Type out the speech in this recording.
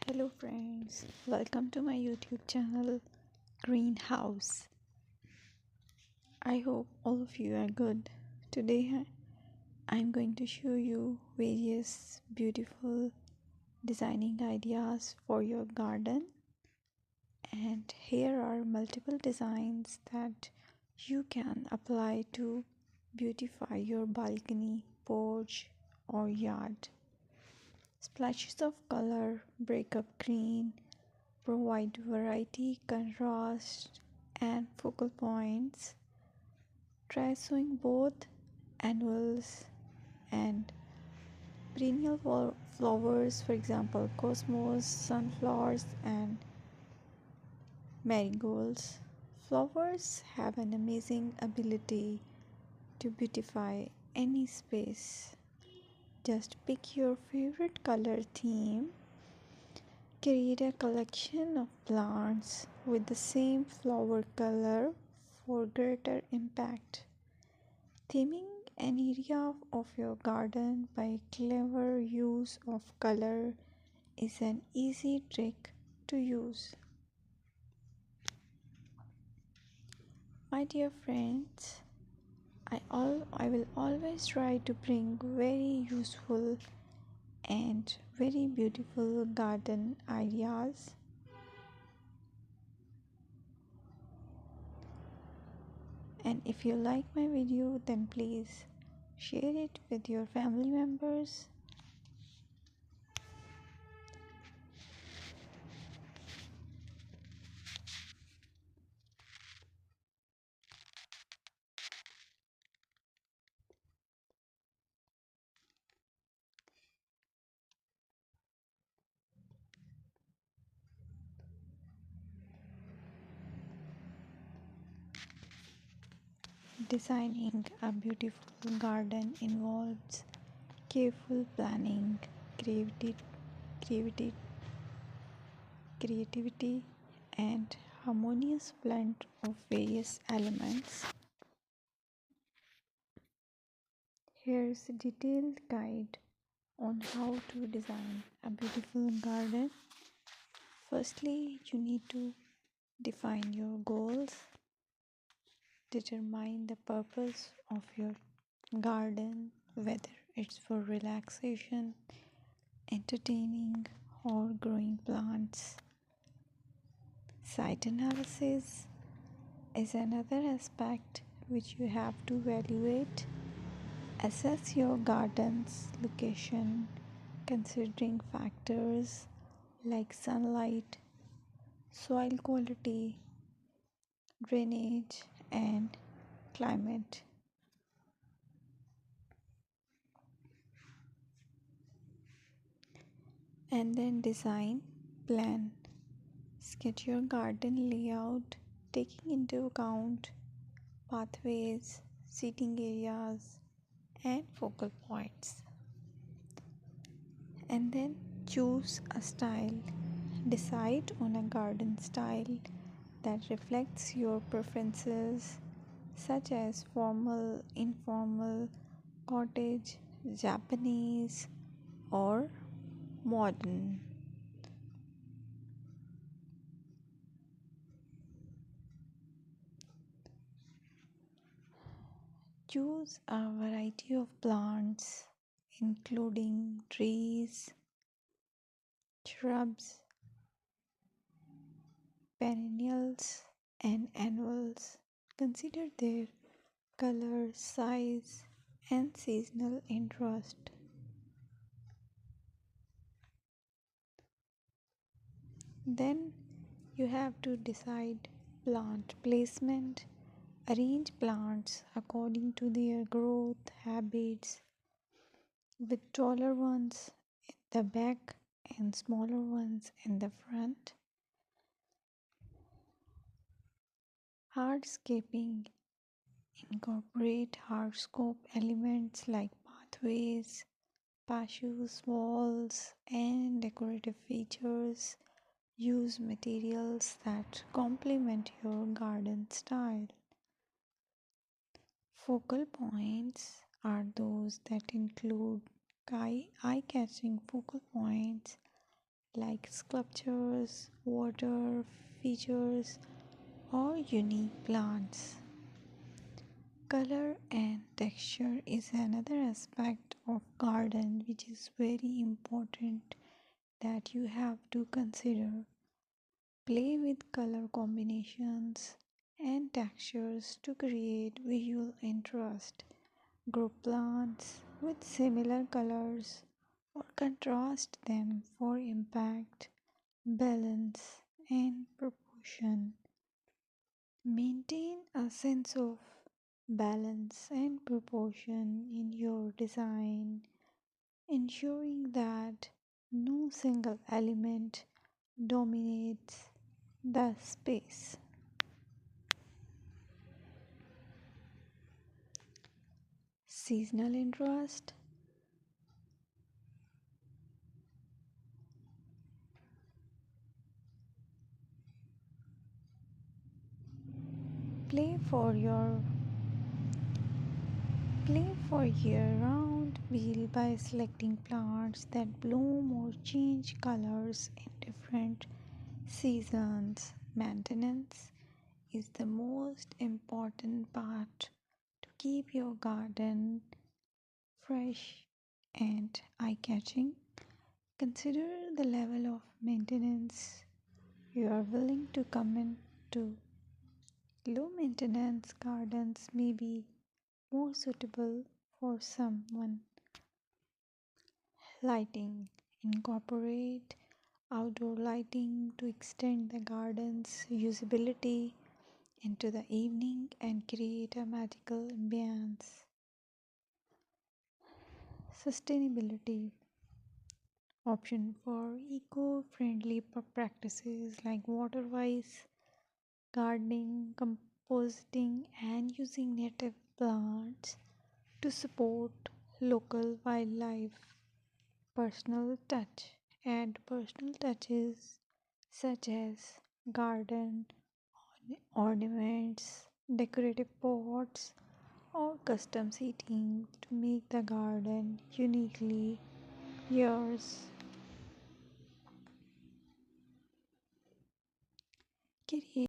Hello friends, welcome to my YouTube channel Greenhouse. I hope all of you are good. Today I'm going to show you various beautiful designing ideas for your garden, and here are multiple designs that you can apply to beautify your balcony, porch or yard. Splashes of color break up green, provide variety, contrast, and focal points. Try sowing both annuals and perennial flowers, for example, cosmos, sunflowers, and marigolds. Flowers have an amazing ability to beautify any space. Just pick your favorite color theme. Create a collection of plants with the same flower color for greater impact. Theming an area of your garden by clever use of color is an easy trick to use. My dear friends, I will always try to bring very useful and very beautiful garden ideas. And if you like my video, then please share it with your family members. Designing a beautiful garden involves careful planning, creativity, creativity, creativity, and harmonious blend of various elements. Here's a detailed guide on how to design a beautiful garden. Firstly, you need to define your goals, determine the purpose of your garden, whether it's for relaxation, entertaining, or growing plants. Site analysis is another aspect which you have to evaluate. Assess your garden's location considering factors like sunlight, soil quality, drainage, and climate. And then design, plan, sketch your garden layout taking into account pathways, seating areas, and focal points. And then choose a style. Decide on a garden style that reflects your preferences, such as formal, informal, cottage, Japanese, or modern. Choose a variety of plants, including trees, shrubs, perennials, and annuals. Consider their color, size, and seasonal interest. Then you have to decide plant placement. Arrange plants according to their growth habits, with taller ones in the back and smaller ones in the front. Hardscaping: incorporate hardscape elements like pathways, patios, walls, and decorative features. Use materials that complement your garden style. Focal points are those that include eye-catching focal points like sculptures, water features, or unique plants. Color and texture is another aspect of garden which is very important that you have to consider. Play with color combinations and textures to create visual interest. Group plants with similar colors or contrast them for impact, balance, and proportion. Maintain a sense of balance and proportion in your design, ensuring that no single element dominates the space. Seasonal interest. Play for your Play for year-round wheel by selecting plants that bloom or change colors in different seasons. Maintenance is the most important part to keep your garden fresh and eye-catching. Consider the level of maintenance you are willing to commit to. Low maintenance gardens may be more suitable for someone. Lighting. Incorporate outdoor lighting to extend the garden's usability into the evening and create a magical ambience. Sustainability. Option for eco-friendly practices like water wise gardening, composting, and using native plants to support local wildlife. Personal touch. Add personal touches such as garden ornaments, decorative pots, or custom seating to make the garden uniquely yours. Create